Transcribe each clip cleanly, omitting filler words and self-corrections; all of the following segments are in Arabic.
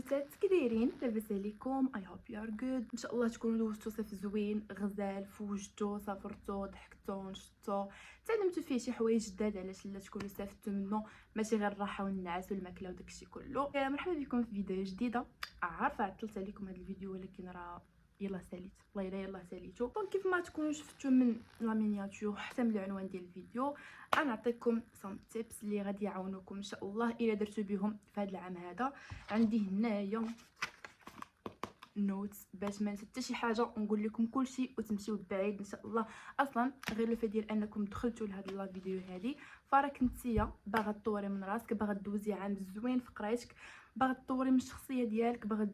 بنوتات كي دايرين؟ لاباس عليكم؟ اي هوب يو ار جود. ان شاء الله تكونوا دوزتوا صيف زوين غزال، فوجتوا، سافرتوا، ضحكتوا، نشطوا، تعلمتوا فيه شي حوايج جداد. علاش لا تكونوا استفدتوا منه، ماشي غير الراحه والنعاس والماكله وداكشي كله. مرحبا بكم في فيديو جديده. عارفه عطلت عليكم هذا الفيديو، ولكن راه يلا ساليت، والله الا يلا ساليتو. دونك كيف ما تكونوا شفتوا من لا مينياتور حتى من العنوان ديال الفيديو، غنعطيكم سام تيبس اللي غادي يعاونوكم ان شاء الله الا درتو بهم في هذا العام هذا. عندي هنايا نوتس باش ما نسى حتى شي حاجه ونقول لكم كلشي وتمشيو بعيد ان شاء الله. اصلا غير لو ديال انكم دخلتوا لهاد لا فيديو هذه، فراك نتيا باغا تطوري من راسك، باغا دوزي عام زوين في قرايتك، باغا تطوري من الشخصيه ديالك، باغا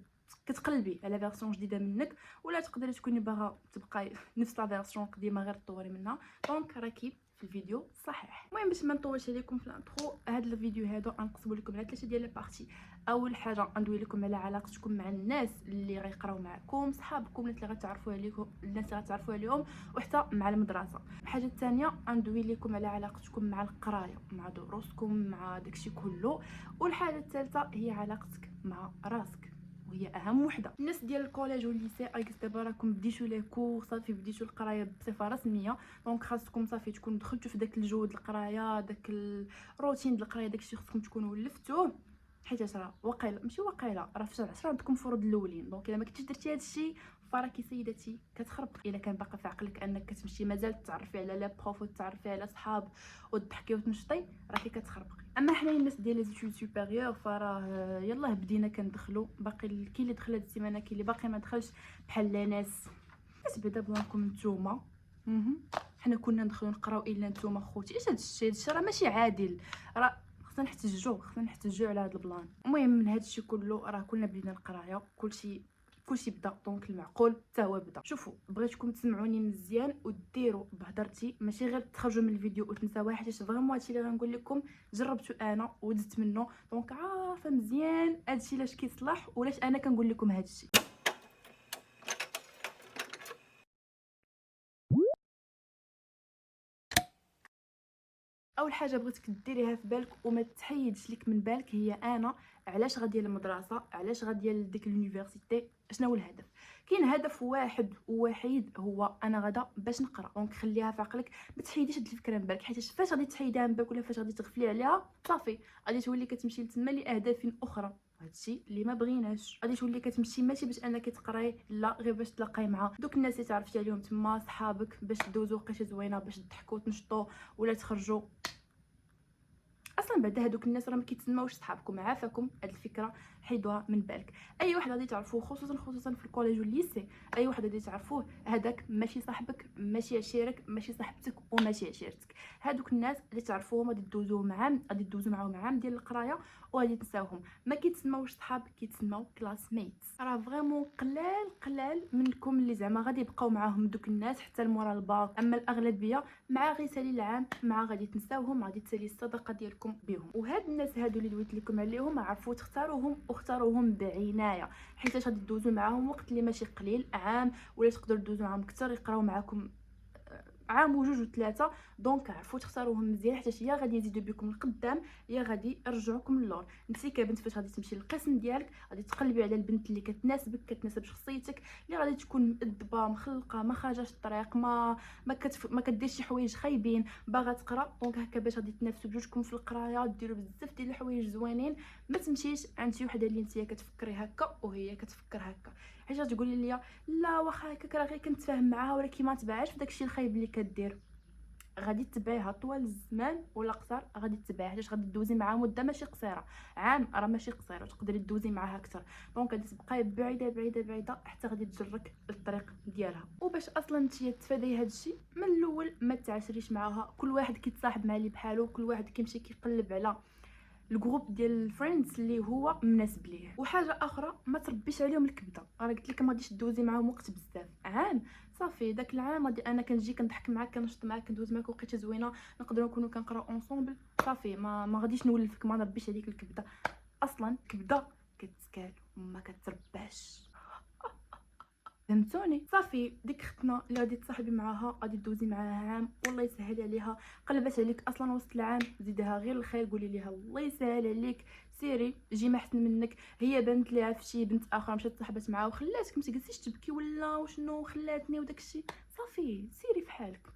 كتقلبي على فيرسون جديده منك، ولا تقدري تكوني باغا تبقاي نفس لا فيرسون قديمه غير تطوري منها. دونك راكي في الفيديو صحيح. المهم باش ما نطولش عليكم في الانترو، هذا الفيديو هذا غنقسمو لكم على 3 ديال البارتي. اول حاجه غندوي لكم على علاقتكم مع الناس اللي غيقراو معكم، صحابكم، الناس اللي غتعرفوا عليكم، الناس اللي غتعرفوا عليهم، وحتى مع المدرسه. الحاجه الثانيه غندوي لكم على علاقتكم مع القرايه، مع دروسكم، مع داكشي كله. والحاجه الثالثه هي علاقتك مع راسك، وهي اهم وحده. الناس ديال الكوليج والليسي ايكس دابا راكم بديتو لي كور، صافي بديتو القرايه بصفه رسميه، دونك خاصكم صافي تكونوا دخلتوا في داك الجو القرايه، داك الروتين ديال القرايه، داكشي خاصكم تكونوا ولفتوه. حيت راه واقيلا ماشي واقيلا، راه في شهر 10 عندكم فروض الاولين، دونك الا ما كنتيش درتي هذا الشيء فراكي سيدتي كتخرب. الا كان باقي في عقلك انك كتمشي مازال تعرفي على لي بروف وتعرفي على صحاب وتضحكي وتنشطي، راكي كتخربقي. اما حنايا الناس ديال لي زيتود سوبيريور فراه يلاه بدينا كندخلوا، باقي كاين اللي دخل هاد السيمانه، كاين اللي باقي ما دخلش، بحال ناس بدا بلانكم نتوما. حنا كنا ندخلوا نقراو الا نتوما خوتي. اش هادشي راه ماشي عادل، راه خصنا نحتجوا على هذا البلان. المهم من هذا الشيء كله راه كلنا بدينا القرايه، كلشي بدا، دونك المعقول حتى هو بدا. شوفوا بغيتكم تسمعوني مزيان وديروا بهضرتي، ماشي غير تخرجوا من الفيديو وتنساوها، حيت فريمون هادشي اللي غنقول لكم جربته انا ودزت منه، دونك عارفه مزيان هادشي علاش كيصلح ولاش انا كنقول لكم هادشي. اول حاجه بغيتك ديريها في بالك وما تحيدش لك من بالك هي انا علاش غاديه للمدرسه، علاش غاديه لديك اليونيفرسيتي، شنو هو الهدف. كاين هدف واحد ووحيد، هو انا غادا باش نقرا. دونك خليها في عقلك، ما تحيديش هاد الفكره من بالك، حيت فاش غادي تحيدها من بالك ولا فاش غادي تغفلي عليها صافي غادي تولي كتمشي لتما لاهداف اخرى، هادشي اللي ما بغيناش. غادي تولي كتمشي ماشي باش انك تقراي، لا غير باش تلاقاي مع دوك الناس اللي تعرفتي عليهم تما، صحابك، باش دوزو وقيته زوينه، باش تضحكوا وتنشطوا ولا تخرجوا. اصلا بعد هذوك الناس راه ما كيتسماوش صحابكم، عافاكم هاد الفكره حيدوها من بالك. اي واحد غادي تعرفوه خصوصا في الكوليج والليسي، اي واحد غادي تعرفوه هذاك ماشي صاحبك، ماشي عشيرك، ماشي صاحبتك وماشي عشيرتك. هذوك الناس اللي تعرفوهم غادي دوزو معاهم عام ديال القرايه وغادي تنساوهم، ما كيتسماوش صحاب، كيتسماو كلاس ميتس. راه فريمون قلال منكم اللي زعما غادي يبقاو معاهم دوك الناس حتى لمورا الباك، اما الاغلبيه مع غير سالي العام مع غادي تنساوهم، غادي تسالي الصداقه ديالكم بهم. وهاد الناس هادو اللي دويت لكم عليهم عرفوا تختاروهم واختاروهم بعنايه، حيت غادي دوزو معاهم وقت اللي ماشي قليل، عام ولا تقدروا دوزو معاهم اكثر، يقراو معاكم عام وجوج وثلاثه. دونك عرفوا تختاروهم مزيان، حيت يا غادي يزيدوا بكم القدام يا غادي يرجعوكم للور. انت كبنت فاش غادي تمشي للقسم ديالك غادي تقلبي على البنت اللي كتناسبك، كتناسب شخصيتك، اللي غادي تكون مؤدبه مخلقه، ما خرجاش الطريق، ما كديرش شي حوايج خايبين، باغا تقرا. دونك هكا باش غادي تنافسوا بجوجكم في القرايه، ديروا بزاف ديال الحوايج زوينين. ما تمشيش عند شي وحده اللي نتيا كتفكري هكا وهي كتفكر هكا، حيت غتقولي لي لا واخا هكاك راه غير كنتفاهم معاها، ولكن ما تبعاش في داكشي الخايب اللي كدير. غادي تبعيها طوال الزمان ولا قصر، غادي تبعيها حيت غادي دوزي معاها مده ماشي قصيره، عام راه ماشي قصيره، تقدري دوزي معاها اكثر. دونك غادي تبقاي بعيده بعيده بعيده حتى غادي تجرك الطريق ديالها. وباش اصلا نتيا تفاداي هذا الشيء من الاول ما تعاشريش معاها. كل واحد كيتصاحب مع اللي بحالو، كل واحد كيمشي كيقلب على الجروب ديال الفريندز اللي هو مناسب ليه. وحاجه اخرى، ما تربيش عليهم الكبده. راه قلت لك ما غاديش دوزي معاهم وقت بزاف، عام صافي داك العام غادي انا كنجي كنضحك معاك، كنشط معاك، كندوز معاك وقيته زوينه، نقدروا نكونوا كنقراو اونصومبل، صافي ما غاديش نولفك، ما نربيش عليك الكبده. اصلا كبده كتسكال ما كترباش. فهمتوني؟ صافي ديك اختنا اللي غادي تصاحبي معاها غادي دوزي معاها عام، والله يسهل عليها. قلبت عليك اصلا وسط العام، زيدها غير الخير، قولي ليها الله يسهل عليك، سيري جي ما احسن منك. هي بنت لي عرفتي بنت اخرى مشات تصاحبت معاه وخلاتك، ما تجلسيش تبكي ولا وشنو خلاتني وداكشي. صافي سيري في حالك.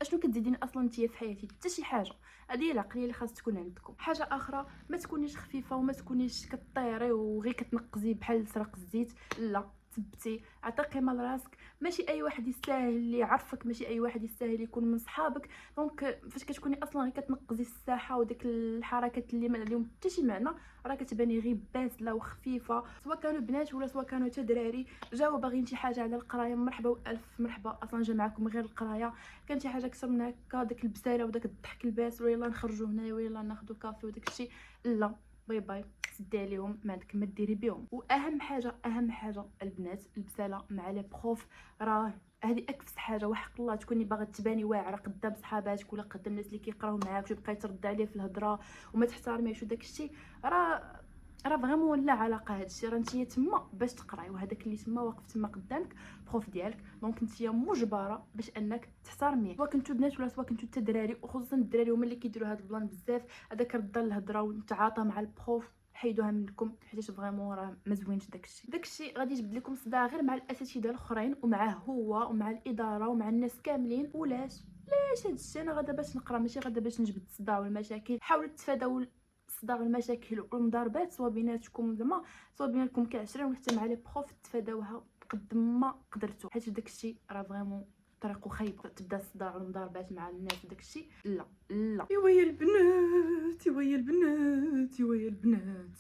اشنو كتزيدين اصلا نتيا في حياتي؟ حتى شي حاجه. هذه هي العقليه اللي خاص تكون عندكم. حاجه اخرى، ما تكونيش خفيفه وما تكونيش كطيري وغير كتنقزي بحال سرق الزيت. لا، تبتي عطي قيمه لراسك. ماشي اي واحد يستاهل اللي يعرفك، ماشي اي واحد يستاهل يكون من صحابك. دونك فاش كتكوني اصلا غير كتنقزي الساحه وديك الحركات اللي ما لهم حتى شي معنى، راه كتباني غير باسله وخفيفه. سواء كانوا بنات ولا سواء كانوا حتى دراري جاوا باغيين شي حاجه على القرايه، مرحبا والف مرحبا، اصلا جا معكم غير القرايه. كان شي حاجه اكثر من هكا، داك البساله وداك الضحك الباس، ويلا نخرجوا هنايا ويلا ناخذوا كافي وداك الشيء، لا باي باي، سدي عليهم، ما عندك ما ديري بهم. واهم حاجه اهم حاجه البنات، البساله مع لي بروف، راه هذه اكفس حاجه. وحق الله تكوني باغا تباني واعره قدام صحاباتك ولا قدام الناس اللي كيقراو معاك وتبقاي ترد عليه في الهضره وما تحترميش وداك الشيء، راه فريمون لا علاقه. هادشي راه نتيا تما باش تقراي، وهذاك اللي تما واقف تما قدامك بروف ديالك، دونك نتيا مجبره باش انك تحترميه، سواء كنتو بنات ولا سواء كنتو حتى دراري. وخصوصا الدراري هما اللي كيديروا هاد البلان بزاف، هذاك رد الهضره والتعاطى مع البروف حيدوها منكم، حيت فريمون راه ما زوينش داكشي غادي يجبد لكم صداع غير مع الاساتذه الاخرين ومعاه هو ومع الاداره ومع الناس كاملين. ولاش هادشي انا غادا باش نقرا، ماشي غادا باش نجبد الصداع والمشاكل. حاولوا تتفاداو الصداع والمشاكل والمضاربات، سواء بيناتكم زعما سواء بيناتكم كعشرين ولا حتى مع لي بروف، تفاداوها بقد ما قدرتوا، حيت داكشي راه فريمون طريقه خايبه. تبدا الصداع والمضاربات مع الناس وداكشي، لا لا. ايوا يا البنات، ايوا يا البنات، ايوا يا البنات.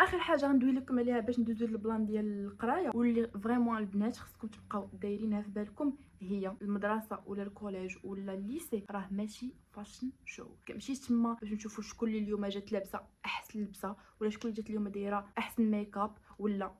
اخر حاجه غندوي لكم عليها باش ندوزو للبلان ديال القرايه واللي فريمون البنات خصكم تبقاو دايرينها في بالكم، هي المدرسه ولا الكوليج ولا الليسي راه ماشي فاشن شو. كنمشيش تما باش نشوفوا شكون اللي اليوم جات لابسه احسن لبسه، ولا شكون اللي جات اليوم دايره احسن ميكاب، ولا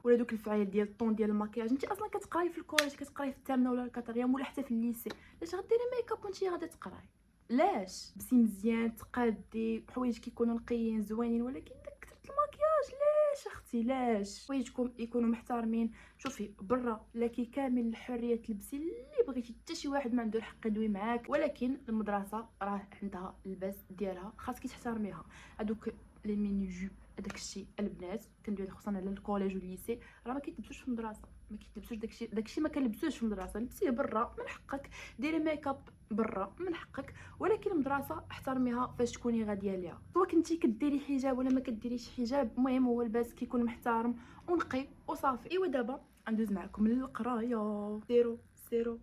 دوك الفعايل ديال الطون ديال الماكياج. انت اصلا كتقراي في الكوليج، كتقراي في الثامنه ولا الكاتريام ولا حتى في الليسي، علاش غديري ميكاب وانت غادا تقراي؟ لاش بسي مزيان تقادي حوايج كيكونوا نقيين زوينين، ولكن داك كثرة الماكياج لاش اختي؟ لاش حوايجكم يكونوا محترمين. شوفي برا لكي كامل الحريه تلبسي اللي بغيتي، حتى شي واحد ما عنده الحق يدوي معاك، ولكن المدرسه راه عندها اللباس ديالها خاصك تحترميها. هذوك لي ميني جوب داكشي البنات كندوي خصوصا على الكوليج والليسي راه ما كيتلبسوش في المدرسه، ما كيتلبسوش داكشي ما كنلبسوش في المدرسه. لبسيه برا من حقك، ديري ميكاب برا من حقك، ولكن المدرسه احترميها فاش تكوني غاديه ليها، سواء كنتي كديري حجاب ولا ما كديريش حجاب. المهم هو الباس كيكون محترم ونقي وصافي. ايوا دابا غندوز معكم للقرايه. سيروا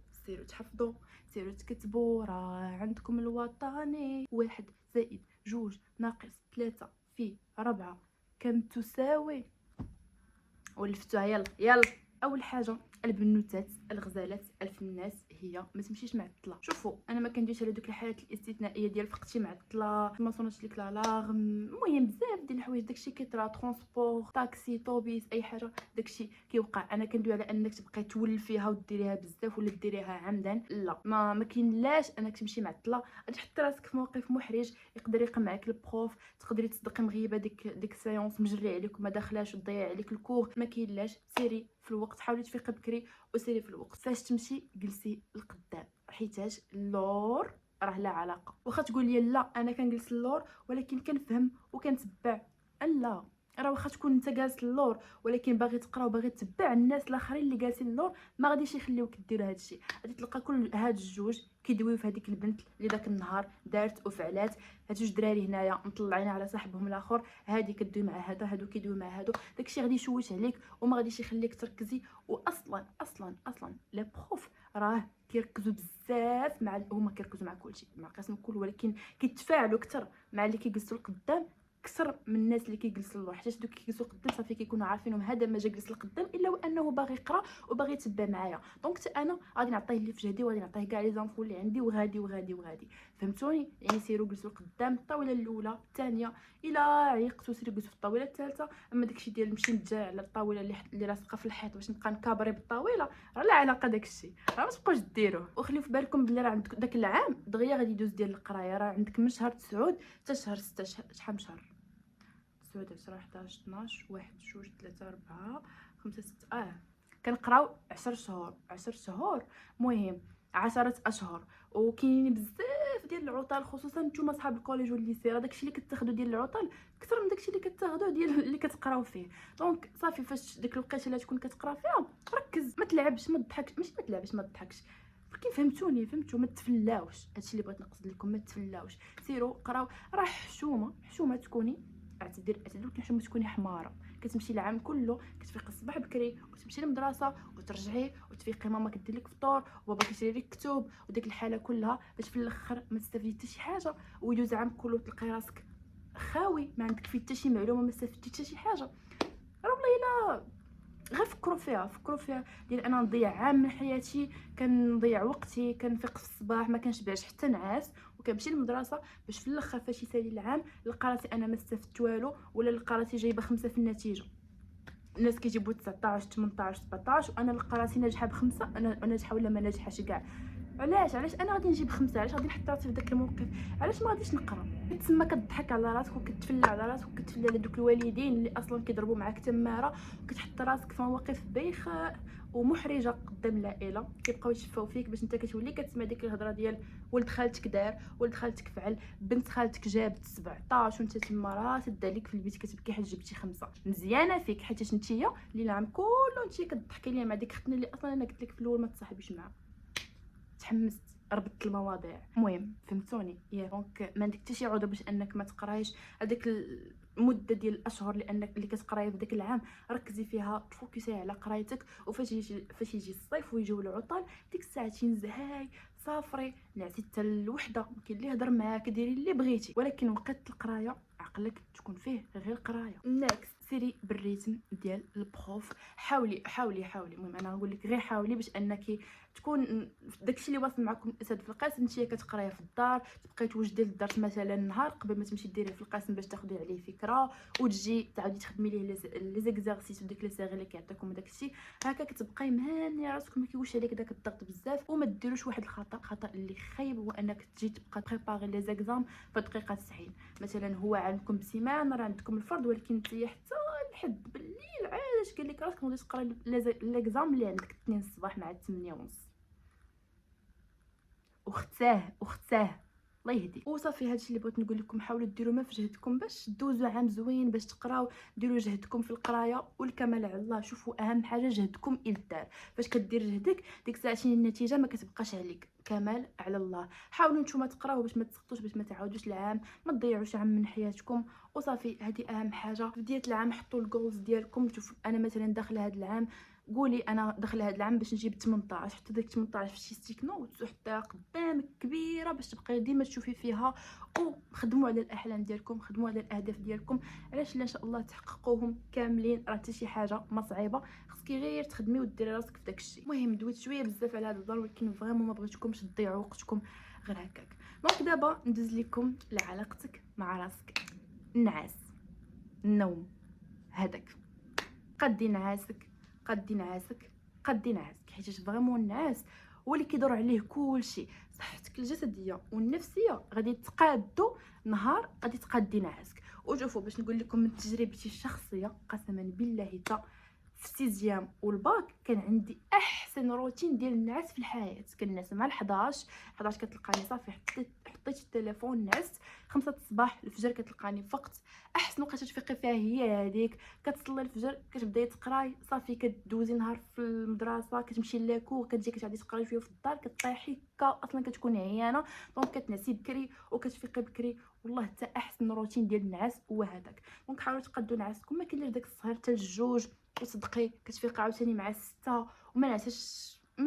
تحفظوا، سيروا تكتبوا. راه عندكم الوطني 1+2=3 كم تساوي؟ ولفتوها يلا. اول حاجه البنوتات الغزالات الفنات هي ما تمشيش معطله. شوفوا انا ما كندويش على دوك الحالات الاستثنائيه ديال فقتي معطله ما صونتش لك لاغم، المهم بزاف ديال الحوايج داكشي كيطرا، ترونسبور طاكسي طوبيس اي حاجه داكشي كيوقع. انا كندوي على انك تبقاي تولفيها وديريها بزاف ولا ديريها عمدا، لا ما كاين لاش انك تمشي معطله. غادي تحطي راسك في موقف محرج، يقدر يقمعك البروف، تقدري تصدقي مغيبه ديك السيونس مجري عليك وما داخلاش وتضيع عليك الكور. ما كاينلاش، سيري في الوقت، حاولي تفيقي بكري وسيري في الوقت. فاش تمشي جلسي القدام، حيتاش اللور راه لا علاقه. واخا تقول لي لا انا كنجلس اللور ولكن كنفهم وكنتبع، لا راه واخا تكون انت جالس اللور ولكن باغي تقرا وباغي تتبع الناس الاخرين اللي جالسين اللور، ما غاديش يخليوك دير هادشي. غادي تلقى كل هاد الجوج كيدويو في هذيك البنت اللي داك النهار دارت وفعلات. هاد جوج دراري هنايا مطلعين على صاحبهم الاخر، هادي كدوي مع هذا، هادو كيدويو مع هادو، داكشي غادي يشوش عليك وما غاديش يخليك تركزي. واصلا لي بروف راه كيركزوا بزاف مع هما كيركزوا مع كلشي مع القسم كل، ولكن كيتفاعلوا اكثر مع اللي كيجلسوا القدام اكثر من الناس اللي كيجلسوا اللور، حيت دوك كيجلسوا قدام صافي كيكونوا عارفينهم هذا ما جا جلس القدام الا وانه باغي يقرا وباغي يتبع معايا. دونك انا غادي نعطيه اللي في جهدي وغادي نعطيه كاع لي زانفو اللي عندي وغادي فهمتوني؟ يعني سيروا جلسوا قدام الطاوله الاولى الثانيه، الى عيقتوا سيروا جلسوا في الطاوله الثالثه. اما داكشي ديال نمشي نتجا على الطاوله اللي لاصقه في الحيط باش نبقى نكابري بالطاوله، راه لا علاقه داكشي، راه ما تبقاوش ديروه. وخليو في بالكم بلي راه عندك داك العام دغيا غادي يدوز ديال القرايه، راه عندك من شهر 9 حتى شهر 6 شحال من شهر 9 10 11 12 1 2 3 4 5 6 كنقراو 10 شهور 10 شهور، مهم 10 اشهر. وكاينين بزاف ديال العطل، خصوصا نتوما صحاب الكوليج والليسي، راه داكشي اللي كتاخذوا ديال العطل اكثر من داكشي اللي كتاخذوا ديال اللي كتقراو فيه. دونك صافي فاش ديك الوقيته اللي تكون كتقرا فيها ركز، ما تلعبش ما تضحكش، ماشي ما تلعبش ما تضحكش، ولكن فهمتوني ما تفلاوش. هادشي اللي بغيت نقصد لكم، ما تفلاوش، سيروا قراو. راه حشومه تكوني اعتذر كنحشومه تكوني حماره كتمشي العام كله كتفيقي الصباح بكري وتمشي للمدرسه وترجعي وتفيقي ماما كدير لك فطور وبابا كيشري لك كتب وديك الحاله كلها باش في الاخر ما تستافدي حتى شي حاجه، ويدوز عام كله تلقاي راسك خاوي ما عندك فيه حتى شي معلومه، ما استفدتي حتى شي حاجه. راه والله الا غير فكروا فيها ديال انا نضيع عام من حياتي، كنضيع وقتي، كنفيق في الصباح ما كنشبعش حتى نعاس وكنمشي للمدرسه باش في الاخر فاش يسالي العام لقى راسي انا ما استفدت والو، ولا لقى راسي جايبه 5 في النتيجه. الناس كيجيبوا 19 18 17 وانا لقى راسي ناجحه ب5، انا ناجحه ولا ما ناجحاش كاع. علاش انا غادي نجيب 5؟ علاش غادي نحط راسي في داك الموقف؟ علاش ما غاديش نقرا؟ تما كتضحك على راسك وكتفلى على راسك وكتفلى على دوك الوالدين اللي اصلا كيضربوا معاك تماره، وكتحط راسك في مواقف بايخه ومحرجه قدام العائله، كيبقاو يشفاو فيك باش انت كتولي كتسمع ديك الهضره ديال ولد خالتك دار، ولد خالتك فعل، بنت خالتك جابت 17 وانت تما راسد عليك في البيت كتبكي حيت جبتي 5. مزيانه فيك حيت نتيا اللي العام كله انت كتضحكي ليا مع ديك ختنا اللي اصلا انا قلت لك في الاول ما تصاحبيش معاها. تحمست ربطت المواضيع، المهم فهمتوني. دونك ما عندك حتى شي عذر باش انك ما تقرايش هذيك المده ديال الاشهر اللي كتقراي في داك العام، ركزي فيها تفوكسي على قرايتك. وفاش يجي الصيف ويجيو العطل ديك الساعتين زهاي صافري نعسي حتى الوحده، كاين اللي يهضر معاك ديري اللي بغيتي، ولكن وقت القرايه عقلك تكون فيه غير القرايه. نيكست سيري بالريتم ديال البروف، حاولي. المهم انا نقول لك غير حاولي باش انك تكون داكشي اللي واصل معكم الاسد في القسم نتيا كتقرايه في الدار، تبقاي توجدي للدرس مثلا نهار قبل ما تمشي ديريه في القسم باش تاخدي عليه فكره، وتجي تعاودي تخدمي ليه لي زيكزارسيس وديك لي سيغي اللي كيعطيكم داكشي. هكا كتبقاي مهنيه راسك، ما كيقولش عليك داك الضغط بزاف. وما ديروش واحد الخطا اللي خايب، هو انك تجي تبقى بريباري لي زيكزام في دقيقه 90. مثلا هو عندكم بسيمانه راه عندكم الفرض، ولكن نتيا حتى لحد بالليل علاش قال لك راسك غادي تقرا ليكزام اللي عندك 2 الصباح مع 8 ونص. اختاه الله يهدي. وصافي هادشي اللي بغيت نقول لكم، حاولوا ديروا ما في جهدكم باش دوزوا عام زوين باش تقراو، ديروا جهدكم في القرايه والكمال على الله. شوفوا اهم حاجه جهدكم يدار، فاش كدير جهدك ديك ساعتين النتيجه ما كتبقاش عليك، كمال على الله. حاولوا نتوما تقراو باش ما تسقطوش، باش ما تعاودوش العام، ما تضيعوش عام من حياتكم. وصافي هذه اهم حاجه في بدايه العام. حطوا الجولز ديالكم، شوفوا انا مثلا داخله هذا العام، قولي انا داخله هذا العام باش نجيب 18، حتى ديك 18 في شي ستيك نوت وحطيها قدامك كبيره باش تبقاي ديما تشوفي فيها. وخدموا على الاحلام ديالكم، خدموا على الاهداف ديالكم، علاش لا ان شاء الله تحققوهم كاملين. راه حتى شي حاجه ما صعيبه، خصك غير تخدمي وديري راسك في داك الشيء. المهم دويت شويه بزاف على هذا الدار، ولكن فريمون ما بغيتكمش تضيعوا وقتكم غير هكاك. دونك دابا ندوز لكم لعلاقتك مع راسك. النعاس، النوم، هذاك قدي نعاسك حيت فريمون النعاس هو اللي كيدور عليه كلشي. صحتك الجسديه والنفسيه غادي تقادو نهار غادي تقادي نعاسك. وشوفوا باش نقول لكم من تجربتي الشخصيه، قسما بالله تا في سيزيام والباك كان عندي احسن روتين ديال النعاس في الحياه. كنعس مع 11 كتلقاني صافي حطيت التليفون نعست. 5 الصباح الفجر كتلقاني فقت. احسن وقت تفيقي فيها هي هذيك، كتصلي الفجر كتبداي تقراي صافي كدوزي نهار في المدرسه، كتمشي لاكو كتجي كتعدي تقراي شويه في الدار كطيحي اصلا كتكوني عيانه. دونك كتنعسي بكري وكتفيقي بكري. والله حتى احسن روتين ديال النعاس هو هذاك. دونك حاولوا تقادوا نعاسكم، ما كاينلاش داك السهر حتى الجوج، وصدقي كتفيقي عاوتاني مع 6 وما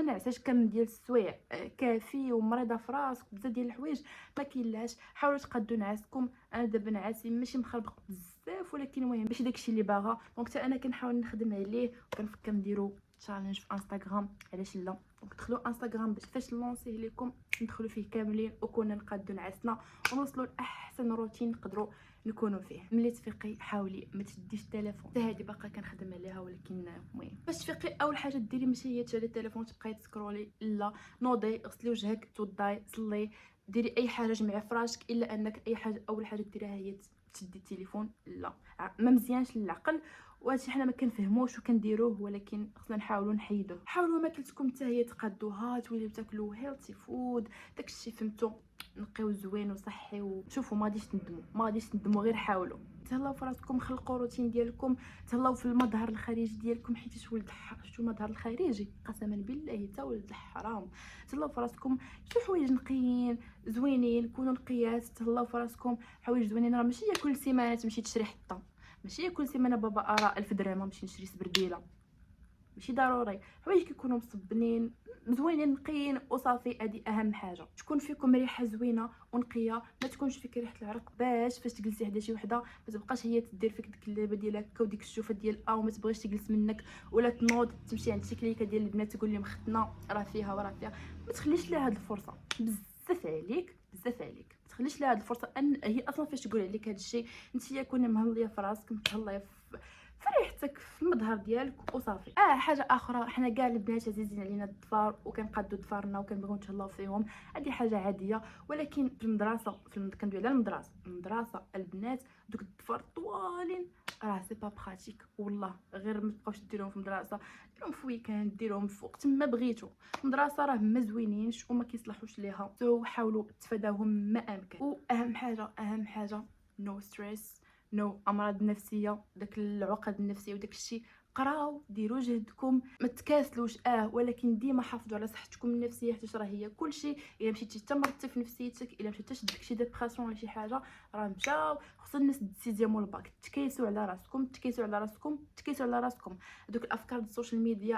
نعساش كم ديال السوايع كافي ومريضه في راسك بزاف ديال الحوايج ما كاينلاش. حاولوا تقادوا نعاسكم. انا دابا نعاسي ماشي مخربق بزاف، ولكن المهم ماشي داكشي اللي باغا. دونك حتى انا كنحاول نخدم عليه، وكنفكر نديرو تشالنج في انستغرام، علاش لا. دونك دخلوا انستغرام باش فاش نلونسيه لكم ندخلوا فيه كاملين وكنا نقادوا نعسنا ونوصلوا لاحسن روتين نقدروا نكونوا فيه. ملي تفيقي حاولي ما تديش التليفون، حتى هذه باقا كنخدم عليها، ولكن المهم باش تفيقي اول حاجه ديري ماشي هي تشعلي التليفون تبقاي تسكرولي، لا نوضي غسلي وجهك توضاي صلي ديري اي حاجه جمعي فراشك، الا انك اي حاجه اول حاجه ديريها هي تشدي التليفون لا، ما مزيانش للعقل. وهادشي حنا ما كنفهموش وكنديروه، ولكن خصنا نحاولوا نحيدوه. حاولوا ماكلتكم حتى هي تقادوها، توليو تاكلوا هيلثي فود، داكشي فهمتوا نقيو زوين وصحي. وشوفوا ما غاديش تندموا، ما غاديش تندموا، غير حاولوا تهلاو في راسكم، خلقوا روتين ديالكم، تهلاو في المظهر الخارجي ديالكم، حيت ولد شتو المظهر الخارجي قسما بالله تا ولد الحرام. تهلاو في راسكم، شتو حوايج نقيين زوينين، كونوا نقيات، تهلاو في راسكم حوايج زوينين. راه ماشي كل سيمانه تمشي تشري حطه، ماشي كل سيمانه بابا ارى 1000 درهم نمشي نشري سبرديله، ماشي ضروري. حوايج كيكونوا مصبنين زوينين نقيين وصافي، هذه اهم حاجه. تكون فيكم ريحه زوينه ونقيه، ما تكونش فيك ريحه العرق، باش فاش تجلسي حدا شي وحده ما تبقاش هي تدير فيك ديك اللعبه ديال هكا وديك الشوفه ديال وما تبغيش تجلس منك، ولا تنوض تمشي عند شي كليكه ديال البنات تقول لهم ختنا راه فيها وراه فيها. ما تخليش لها هاد الفرصه، بزاف عليك بزاف عليك، ما تخليش لها هاد الفرصه. ان هي اصلا فاش تقول عليك هاد الشيء انت كوني مهليه في راسك، متهليه في ريحتك، في المظهر ديالك وصافي. حاجه اخرى، حنا كاع البنات عزيزين علينا الظفار وكنقادو ظفارنا وكنبغيو نتهلاو فيهم، هذه حاجه عاديه. ولكن في المدرسه كندوي على المدرسه البنات دوك الظفار طوالين راه سي با براتيك والله. غير ما تبقاوش ديروهم في المدرسه، ديروهم في ويكاند، ديروهم في وقت ما بغيتو. المدرسه راه ما زوينينش وما كيصلحوش ليها، حاولوا تفاداوهم ما امكن. واهم حاجه نو ستريس، نو امراض نفسيه، داك العقد النفسيه وداك الشيء. قراو، ديروا جهدكم، ما تكاسلوش، ولكن ديما حافظوا على صحتكم النفسيه، حيت راه هي كلشي. الا مشيتي تمرضتي في نفسيتك، الا مشيتي شدك شي ديبرسيون ولا شي حاجه، راه مشاو. خص الناس ديسيزيام والباك، تكيسوا على راسكم، تكيسوا على راسكم، تكيسوا على راسكم. هذوك الافكار ديال السوشيال ميديا،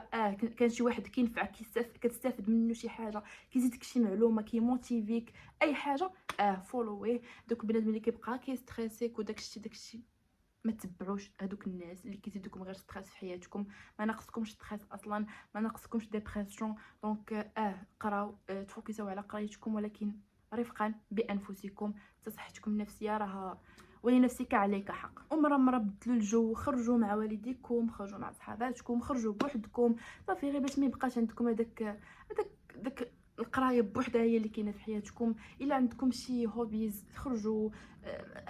كان شي واحد كينفعك كتستافد منه شي حاجه، كيزيدك شي معلومه، كيموتيفيك اي حاجه، فولويه. دوك البنات ملي كيبقى كيستريسيك داكشي ما تتبعوش هذوك الناس اللي كيزيدوكم غير ستريس في حياتكم. ما ناقصكمش ستريس اصلا، ما ناقصكمش ديبرسيون. دونك قراو، تفوكسوا على قرايتكم، ولكن رفقا بانفسكم. صحتكم النفسيه راه ولنفسك عليك حق. ومره بدلوا الجو، خرجوا مع والديكم، خرجوا مع صحاباتكم، خرجوا بوحدكم صافي، غير باش ما يبقاش عندكم هذاك القرايه بوحدها هي اللي كاينه في حياتكم. الا عندكم شي هوبيز خرجوا،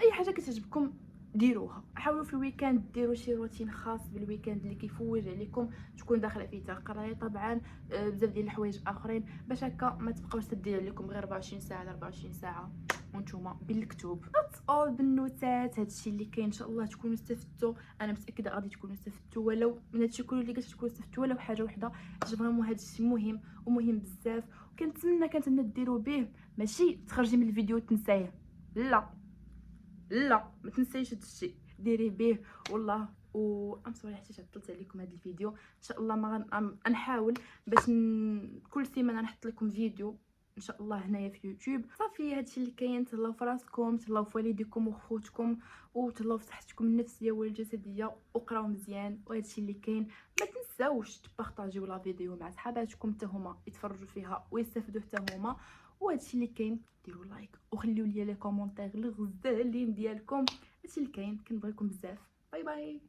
اي حاجه كتعجبكم ديروها. حاولوا في الويكاند ديروا شي روتين خاص بالويكاند اللي كيفوج عليكم، تكون داخله فيه حتى قرايه طبعا، بزاف ديال الحوايج اخرين، باش هكا ما تبقاوش تدير عليكم غير 24 ساعه 24 ساعه وانتوما بالكتوب. اول بنوتات، هادشي اللي كاين. ان شاء الله تكونوا استفدتوا، انا متاكده غادي تكونوا استفدتوا، ولو من هادشي كله اللي قلت تكونوا استفدتوا ولو حاجه وحده. حيت فريمون هادشي مهم ومهم بزاف، كنتمنى ديروا به. ماشي تخرجي من الفيديو تنسايه، لا ما تنسيش هادشي، ديري به والله. ام سوري حتى عطلت عليكم هذا الفيديو. ان شاء الله ما نحاول باش كل سيمانه نحط لكم فيديو ان شاء الله هنايا في يوتيوب. صافي هادشي اللي كاين. تهلاو في راسكم، تهلاو في والديكم وخوتكم، وتهلاو في صحتكم النفسيه والجسديه، وقراو مزيان. وهادشي اللي كاين. ما تنساوش تبارطاجيو لا فيديو مع صحاباتكم حتى هما يتفرجوا فيها ويستافدوا حتى هما. وهادشي اللي كاين. ديروا لايك وخليو لي لي كومونتير الغزالين ديالكم. هادشي اللي كاين. كنبغيكم بزاف. باي باي.